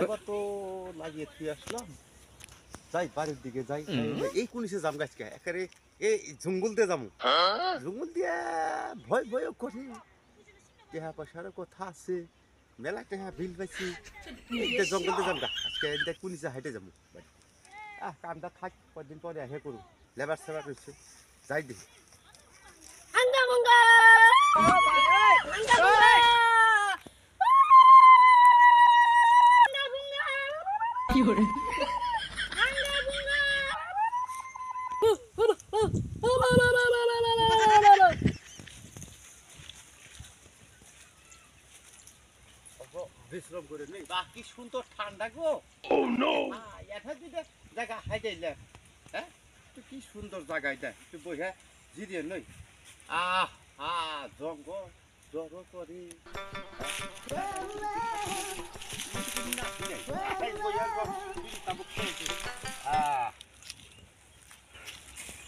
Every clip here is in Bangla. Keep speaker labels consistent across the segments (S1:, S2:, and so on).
S1: এবার তো লাগিয়ে থুয়ে আসলাম, যাই বাড়ির দিকে যাই। এই কুনিসে যাম গাছকে একেবারে এই জঙ্গল দিয়ে যাবো, জঙ্গল দিয়ে ভয় ভয়ও করি। টেহা পয়সারও কথা আছে, মেলা টেহা বিল পাইছি। এইটা জঙ্গল দিয়ে যাম গা আজকে, এটা কুনিসে হাইটে যাবো। কামটা থাক, কদিন পরে হে করু, লেবার সেবার করছে, যাই দেখি।
S2: কি করে
S1: বিশ্রাম করে নেই, বাকি সুন্দর ঠান্ডা গো। এটা যদি জায়গা হাইটাইলে, হ্যাঁ কি সুন্দর জায়গা এটা, একটু বইয়া জিরিয়ে নই। জঙ্গল জড় করে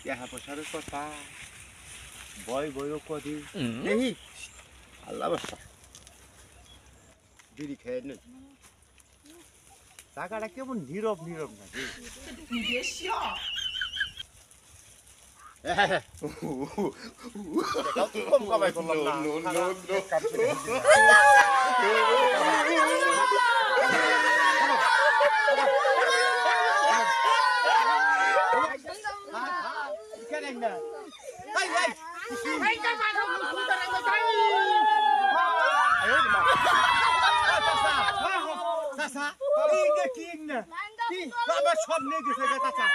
S1: টাকা পয়সার কথা, বয় বয়ও করি এই আল্লাহ বাসা বিড়ি খেয়ে নেই। জায়গাটা কেমন নীরব নীরব না, কম কামাই করলাম না। সব নিয়ে গেছে চাচা,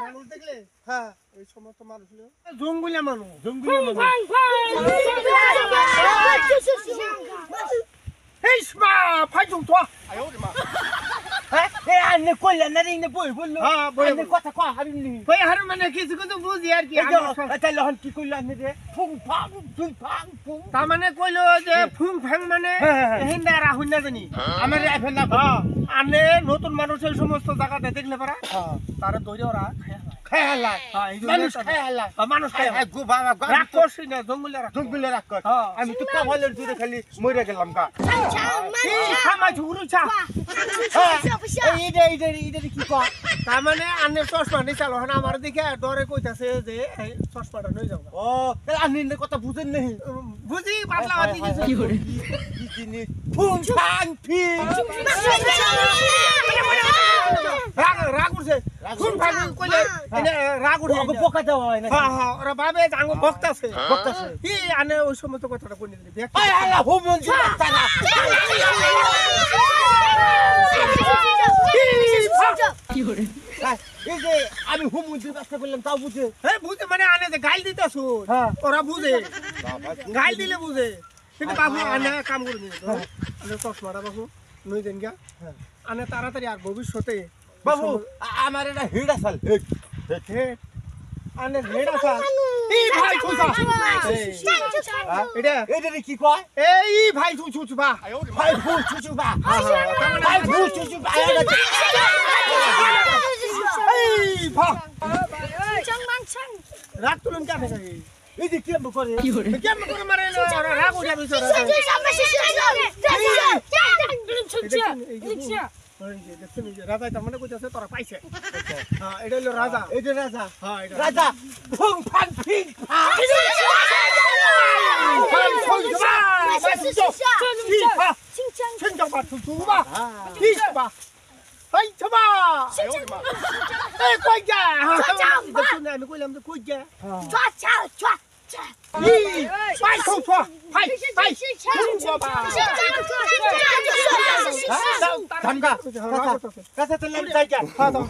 S3: মানুষ দেখলে হ্যাঁ এই সমস্ত মানুষ জঙ্গলিয়া মানুষ, জঙ্গলিয়া মানুষ মানে কিছু কিন্তু বুঝি আর কি। তার মানে কইলো যে ফুং ফাং মানে হিন্দা রাহুল না জানি আমার আনে নতুন মানুষ এই সমস্ত জায়গাতে দেখলে পারা তারা ধরে ওরা
S1: আমি তো কপালের জুড়ে খালি মরে গেলাম গা।
S3: তার মানে আনে চশমা নিয়ে চালো আমার দিকে ডরে কইতাছে যে চশমাটা নিয়ে যাবো।
S1: ও আপনি কথা বুঝেন নেই?
S3: বুঝি পাতলা বাতি
S2: কি করে
S3: রাগ উঠছে রাগ উঠে
S1: পোকা দেওয়া হয় না।
S3: ওরা ভাবে আঙ্গ বক্তাছে কি আনে ওই সমস্ত কথাটা কোন
S2: কি করে
S1: এই যে আমি হুম ব্যবস্থা করলাম তাও বুঝে
S3: বুঝে মানে আনে যে গাইল দিতেছ ওরা বুঝে গাইল দিলে বুঝে কিন্তু বাবু আনে কাম করে দিল চশমাটা বাবু নই দেন গা আনে তাড়াতাড়ি আর ভবিষ্যতে
S1: বাবু আমার এটা হিট আসাল
S3: আনে হেড আসাল এই ভাই ছুচা এটা
S1: এটা কি কয়?
S3: এই ভাই ছুচু বা
S1: ভাই ভুল চুচু বা ভাই ভুল চুচু বা
S3: এই ভা রাত তুলুন কে থাকে
S1: এই যে কেমন করে
S2: কি করে
S3: কেমন করে মারে রাগ উঠে বিছরা রাজা তার মানে কইতাছে তোরা পাইছে হ্যাঁ এটা হলো রাজা
S1: এটা রাজা
S3: হ্যাঁ এটা
S1: রাজা ফুং ফাং ফিং
S4: no.